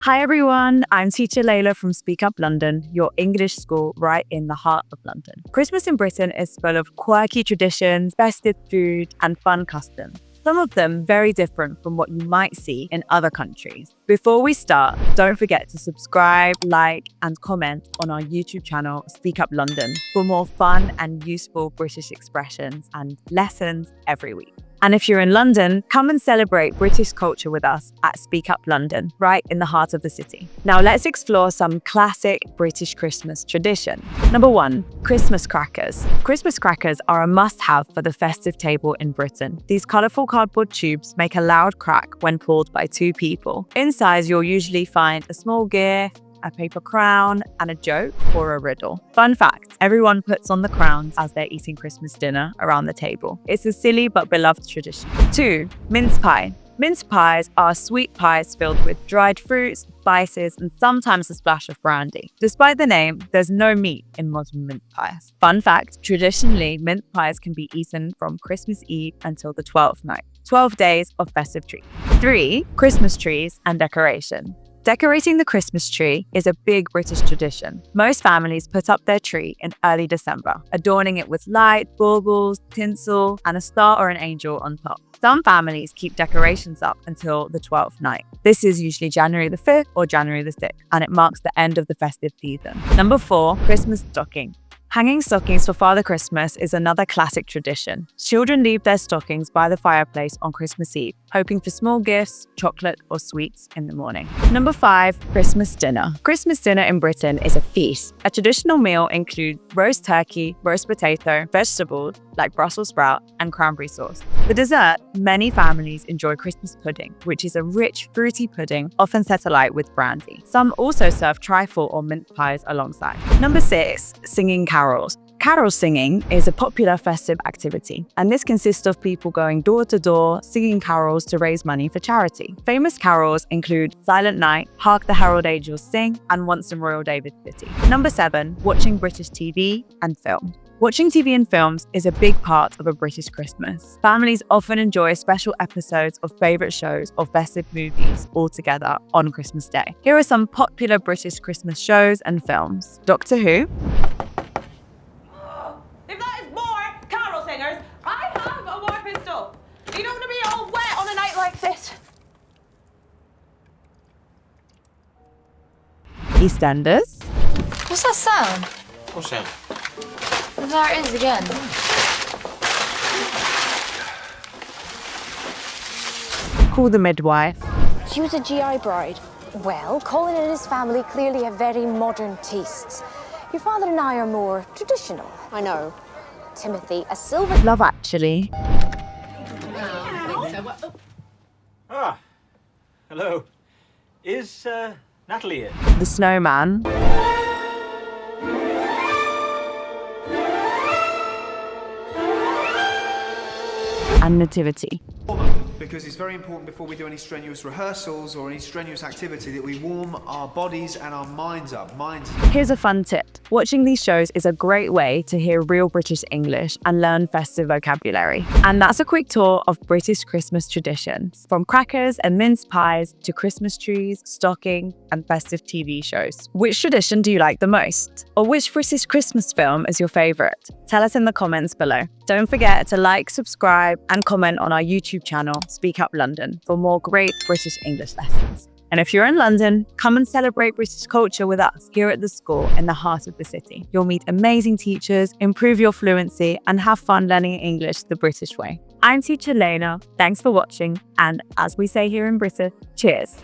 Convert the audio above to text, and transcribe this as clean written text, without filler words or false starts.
Hi everyone, I'm teacher Layla from Speak Up London, your English school right in the heart of London. Christmas in Britain is full of quirky traditions, festive food, and fun customs. Some of them very different from what you might see in other countries. Before we start, don't forget to subscribe, like, and comment on our YouTube channel, Speak Up London, for more fun and useful British expressions and lessons every week. And if you're in London, come and celebrate British culture with us at Speak Up London, right in the heart of the city. Now let's explore some classic British Christmas tradition. Number 1, Christmas crackers. Christmas crackers are a must-have for the festive table in Britain. These colourful cardboard tubes make a loud crack when pulled by 2 people. Inside, you'll usually find a small gift, a paper crown, and a joke or a riddle. Fun fact, everyone puts on the crowns as they're eating Christmas dinner around the table. It's a silly but beloved tradition. 2, mince pie. Mince pies are sweet pies filled with dried fruits, spices, and sometimes a splash of brandy. Despite the name, there's no meat in modern mince pies. Fun fact, traditionally, mince pies can be eaten from Christmas Eve until the 12th night. 12 days of festive treats. 3, Christmas trees and decoration. Decorating the Christmas tree is a big British tradition. Most families put up their tree in early December, adorning it with lights, baubles, tinsel, and a star or an angel on top. Some families keep decorations up until the 12th night. This is usually January the 5th or January the 6th, and it marks the end of the festive season. Number 4, Christmas stocking. Hanging stockings for Father Christmas is another classic tradition. Children leave their stockings by the fireplace on Christmas Eve, hoping for small gifts, chocolate, or sweets in the morning. Number 5, Christmas dinner. Christmas dinner in Britain is a feast. A traditional meal includes roast turkey, roast potato, vegetables like Brussels sprout, and cranberry sauce. For dessert, many families enjoy Christmas pudding, which is a rich, fruity pudding often set alight with brandy. Some also serve trifle or mince pies alongside. Number 6, singing carols. Carol singing is a popular festive activity, and this consists of people going door to door, singing carols to raise money for charity. Famous carols include Silent Night, Hark the Herald Angels Sing, and Once in Royal David City. Number 7, watching British TV and film. Watching TV and films is a big part of a British Christmas. Families often enjoy special episodes of favourite shows or festive movies all together on Christmas Day. Here are some popular British Christmas shows and films. Doctor Who. If that is more carol singers, I have a war pistol. You don't want to be all wet on a night like this. EastEnders. What's that sound? What sound? There it is again. Call the Midwife. She was a GI bride. Well, Colin and his family clearly have very modern tastes. Your father and I are more traditional. I know. Timothy, a silver... Love Actually. Ah, hello. Is Natalie here? The Snowman. And Nativity. Because it's very important before we do any strenuous rehearsals or any strenuous activity that we warm our bodies and our minds up. Here's a fun tip. Watching these shows is a great way to hear real British English and learn festive vocabulary. And that's a quick tour of British Christmas traditions, from crackers and mince pies to Christmas trees, stocking, and festive TV shows. Which tradition do you like the most? Or which British Christmas film is your favourite? Tell us in the comments below. Don't forget to like, subscribe, and comment on our YouTube channel, Speak Up London, for more great British English lessons. And if you're in London, come and celebrate British culture with us here at the school in the heart of the city. You'll meet amazing teachers, improve your fluency, and have fun learning English the British way. I'm teacher Lena. Thanks for watching, and as we say here in Britain, cheers.